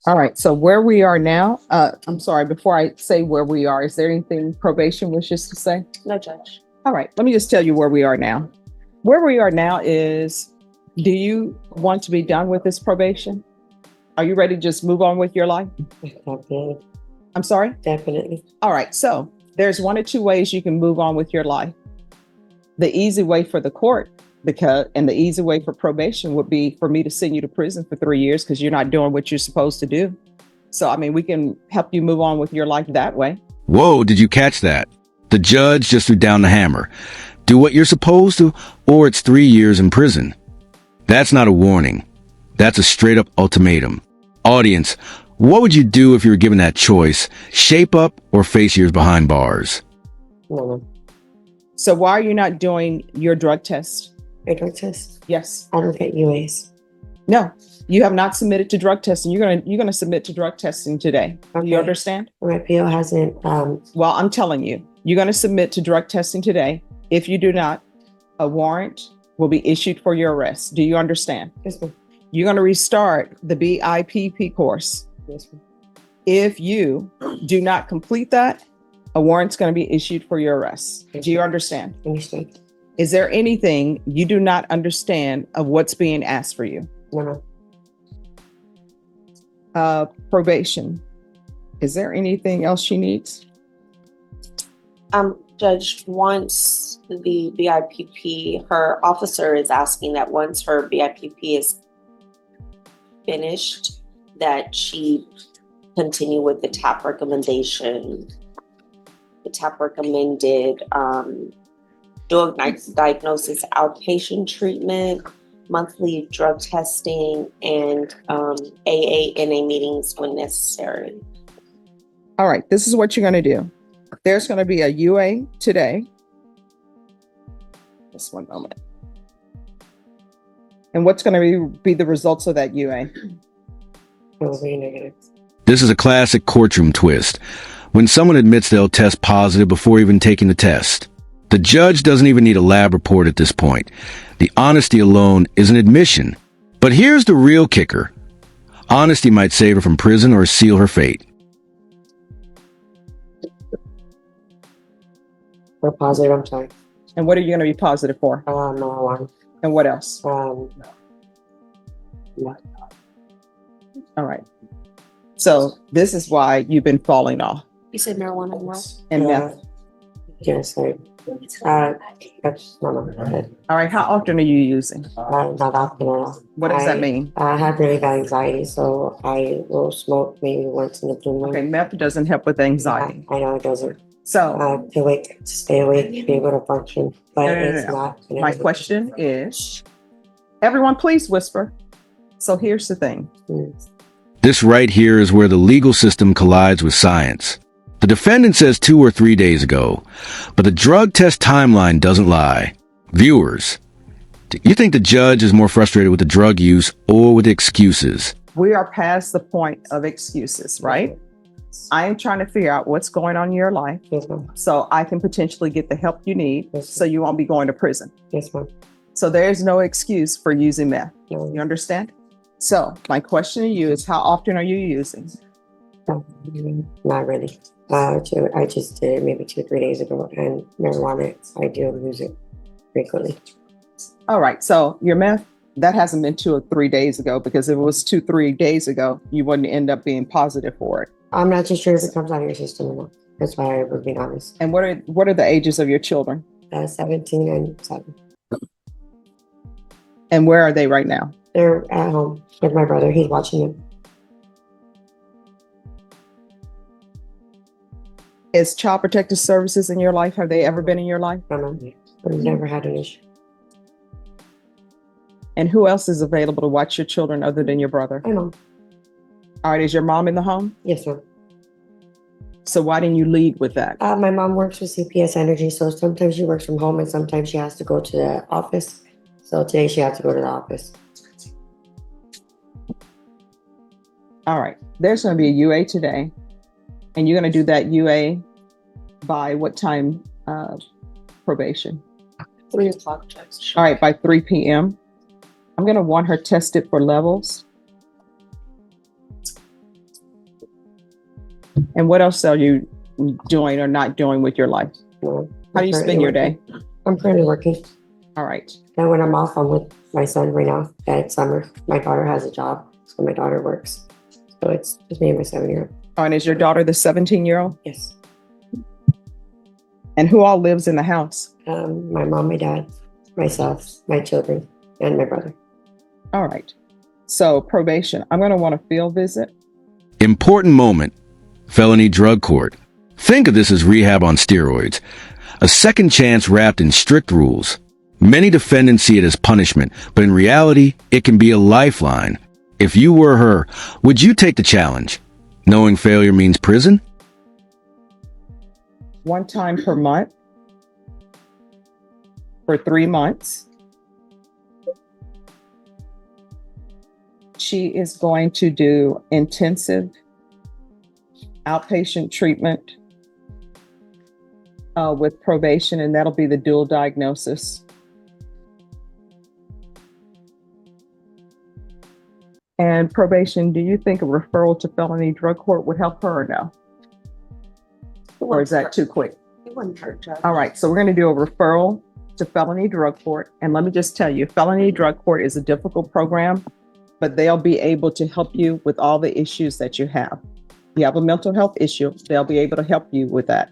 All right, so where we are now, I'm sorry, before I say where we are, is there anything probation wishes to say? No, Judge. All right, let me just tell you where we are now. Where we are now is, do you want to be done with this probation? Are you ready to just move on with your life? Definitely. I'm sorry? Definitely. All right, so there's one or two ways you can move on with your life. The easy way for the court, and the easy way for probation would be for me to send you to prison for 3 years because you're not doing what you're supposed to do. So, I mean, we can help you move on with your life that way. Whoa, did you catch that? The judge just threw down the hammer. Do what you're supposed to, or it's 3 years in prison. That's not a warning. That's a straight up ultimatum. Audience, what would you do if you were given that choice? Shape up or face years behind bars? No. So why are you not doing your drug test? Your drug test? Yes. I don't get UAs. No, you have not submitted to drug testing. You're gonna submit to drug testing today. Okay. You understand? My PO hasn't. Well, I'm telling you, you're gonna submit to drug testing today. If you do not, a warrant will be issued for your arrest. Do you understand? Yes, ma'am. You're gonna restart the BIPP course. Yes, ma'am. If you do not complete that, a warrant's going to be issued for your arrest. Do you understand? Understood. Is there anything you do not understand of what's being asked for you? No. Probation. Is there anything else she needs? Judge, once the BIPP, her officer is asking that once her BIPP is finished, that she continue with the TAP recommendation. The TAP recommended dual diagnosis outpatient treatment, monthly drug testing, and AA/NA meetings when necessary. All right, this is what you're going to do. There's going to be a UA today. Just one moment. And what's going to be the results of that UA? It will be negative. This is a classic courtroom twist. When someone admits they'll test positive before even taking the test. The judge doesn't even need a lab report at this point. The honesty alone is an admission. But here's the real kicker. Honesty might save her from prison or seal her fate. We're positive, I'm sorry. And what are you going to be positive for? Marijuana. And what else? No. All right. So this is why you've been falling off. You said marijuana and what? And meth. Yes, that's no. All right. How often are you using? Not often at all. What does that mean? I have really bad anxiety, so I will smoke maybe once in the blue moon. Okay, meth doesn't help with anxiety. I know it doesn't. So To stay awake, to be able to function, but No. it's not. my question is, everyone please whisper. So here's the thing. This right here is where the legal system collides with science. The defendant says 2 or 3 days ago, but the drug test timeline doesn't lie. Viewers, do you think the judge is more frustrated with the drug use or with excuses? We are past the point of excuses, right? I am trying to figure out what's going on in your life Yes, ma'am. so I can potentially get the help you need Yes, so you won't be going to prison. Yes, ma'am. So there's no excuse for using meth. No. You understand? So my question to you is, how often are you using? Not really. I just did it maybe 2 or 3 days ago, and marijuana, I do use it frequently. All right. So your meth, that hasn't been 2 or 3 days ago, because if it was 2, 3 days ago, you wouldn't end up being positive for it. I'm not too sure if it comes out of your system or not. That's why I would be honest. And what are the ages of your children? 17 and 7. And where are they right now? They're at home with my brother. He's watching them. Is Child Protective Services in your life? Have they ever been in your life? I've never had an issue. And who else is available to watch your children other than your brother? I know. All right. Is your mom in the home? Yes, ma'am. So why didn't you lead with that? My mom works with CPS Energy, so sometimes she works from home and sometimes she has to go to the office. So today she had to go to the office. All right. There's going to be a UA today. And you're going to do that UA by what time probation? 3 o'clock, Judge. All right, by 3 p.m. I'm going to want her tested for levels. And what else are you doing or not doing with your life? No, How do you spend your day? I'm currently working. All right. And when I'm off, I'm with my son right now. At summer, my daughter has a job, so my daughter works. So it's just me and my 7-year-old. Oh, and is your daughter the 17-year-old? Yes. And who all lives in the house? My mom, my dad, myself, my children, and my brother. All right. So probation, I'm going to want a field visit. Important moment. Felony drug court. Think of this as rehab on steroids. A second chance wrapped in strict rules. Many defendants see it as punishment, but in reality, it can be a lifeline. If you were her, would you take the challenge? Knowing failure means prison? One time per month for 3 months. She is going to do intensive outpatient treatment with probation, and that'll be the dual diagnosis. And probation, do you think a referral to felony drug court would help her or no? Or is that too quick? It wouldn't hurt, Judge. All right, so we're going to do a referral to felony drug court. And let me just tell you, felony drug court is a difficult program, but they'll be able to help you with all the issues that you have. You have a mental health issue, they'll be able to help you with that.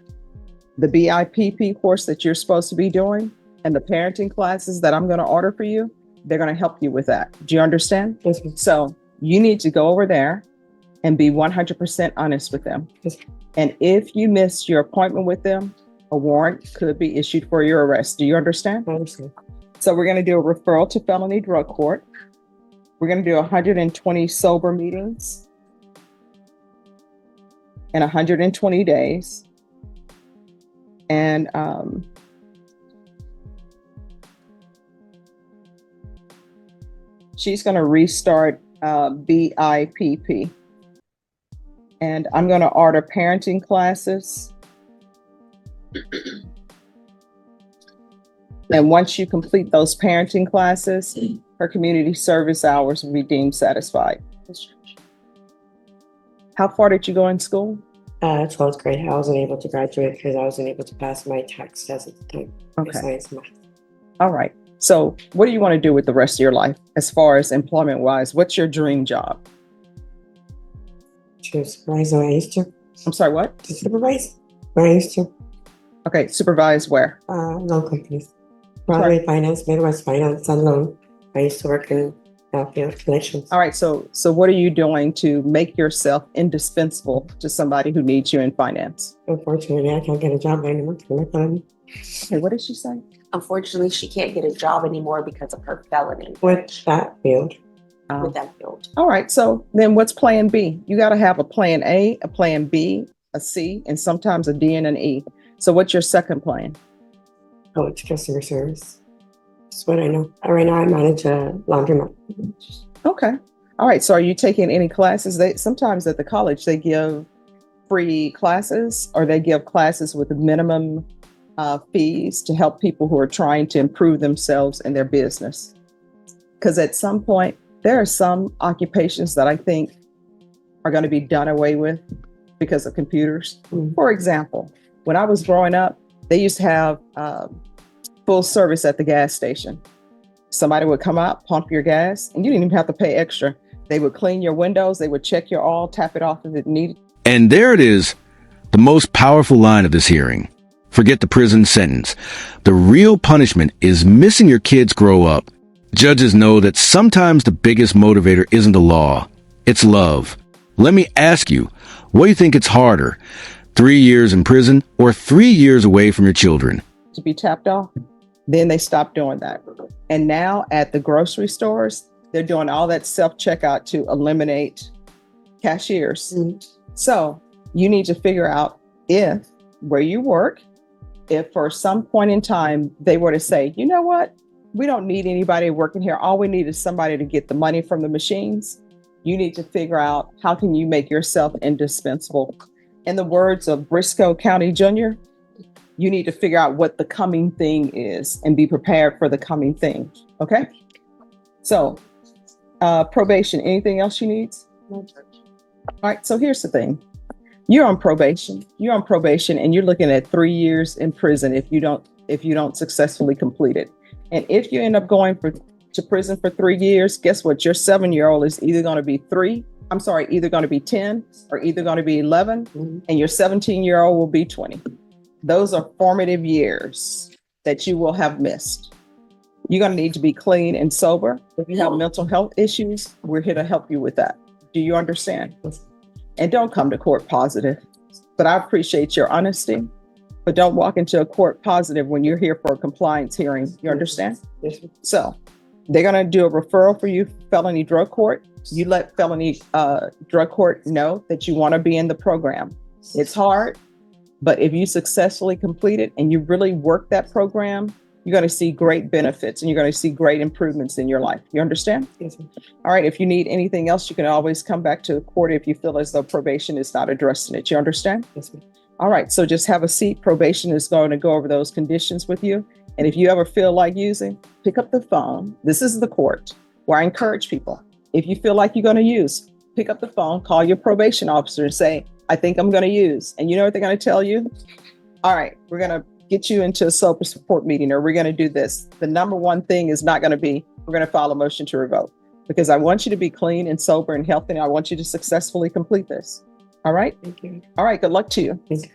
The BIPP course that you're supposed to be doing and the parenting classes that I'm going to order for you, they're going to help you with that. Do you understand? Yes, ma'am. So you need to go over there and be 100% honest with them. Yes. And if you miss your appointment with them, a warrant could be issued for your arrest. Do you understand? I understand. So we're going to do a referral to felony drug court. We're going to do 120 sober meetings in 120 days. And she's going to restart BIPP. And I'm going to order parenting classes. And once you complete those parenting classes, her community service hours will be deemed satisfied. How far did you go in school? 12th grade. I wasn't able to graduate because I wasn't able to pass my tax test at the time. Okay. Science and math. All right. So what do you want to do with the rest of your life as far as employment wise? What's your dream job? To supervise where I used to. I'm sorry, what? To supervise where I used to. Okay, supervise where? Loan companies. Broadway Finance, Midwest Finance, and loan. I used to work in field collections. All right, so what are you doing to make yourself indispensable to somebody who needs you in finance? Unfortunately, I can't get a job anymore. Hey, what did she say? Unfortunately, she can't get a job anymore because of her felony. With that field. With that field. All right, so then what's plan B? You got to have a plan A, a plan B, a C, and sometimes a D and an E. So what's your second plan? Oh, it's customer service. That's what I know. Right now, I manage a laundromat. Okay. All right. So are you taking any classes? Sometimes at the college, they give free classes or they give classes with minimum fees to help people who are trying to improve themselves in their business. Because at some point, there are some occupations that I think are going to be done away with because of computers. Mm-hmm. For example, when I was growing up, they used to have full service at the gas station. Somebody would come out, pump your gas, and you didn't even have to pay extra. They would clean your windows. They would check your oil, tap it off if it needed. And there it is, the most powerful line of this hearing. Forget the prison sentence. The real punishment is missing your kids grow up. Judges know that sometimes the biggest motivator isn't the law, it's love. Let me ask you, what do you think it's harder? 3 years in prison or 3 years away from your children? To be tapped off. Then they stopped doing that. And now at the grocery stores, they're doing all that self-checkout to eliminate cashiers. Mm-hmm. So you need to figure out if where you work, if for some point in time they were to say, you know what, we don't need anybody working here. All we need is somebody to get the money from the machines. You need to figure out how can you make yourself indispensable. In the words of Briscoe County Jr., you need to figure out what the coming thing is and be prepared for the coming thing. Okay? So, probation, anything else she needs? No. All right, so here's the thing. You're on probation. You're on probation, and you're looking at 3 years in prison if you don't successfully complete it. And if you end up going to prison for 3 years, guess what? Your 7-year-old is either going to be either going to be 10 or either going to be 11, and your 17-year-old will be 20. Those are formative years that you will have missed. You're going to need to be clean and sober. If you have mental health issues, we're here to help you with that. Do you understand? And don't come to court positive. But I appreciate your honesty. But don't walk into a court positive when you're here for a compliance hearing. You understand? Yes, ma'am. So they're going to do a referral for you, felony drug court. You let felony drug court know that you want to be in the program. It's hard, but if you successfully complete it and you really work that program, you're going to see great benefits and you're going to see great improvements in your life. You understand? Yes, ma'am. All right. If you need anything else, you can always come back to the court if you feel as though probation is not addressing it. You understand? Yes, ma'am. All right. So just have a seat. Probation is going to go over those conditions with you. And if you ever feel like using, pick up the phone. This is the court where I encourage people. If you feel like you're going to use, pick up the phone, call your probation officer and say, I think I'm going to use. And you know what they're going to tell you? All right, we're going to get you into a sober support meeting, or we're going to do this. The number one thing is not going to be, we're going to file a motion to revoke, because I want you to be clean and sober and healthy. And I want you to successfully complete this. All right. Thank you. All right. Good luck to you. Thank you.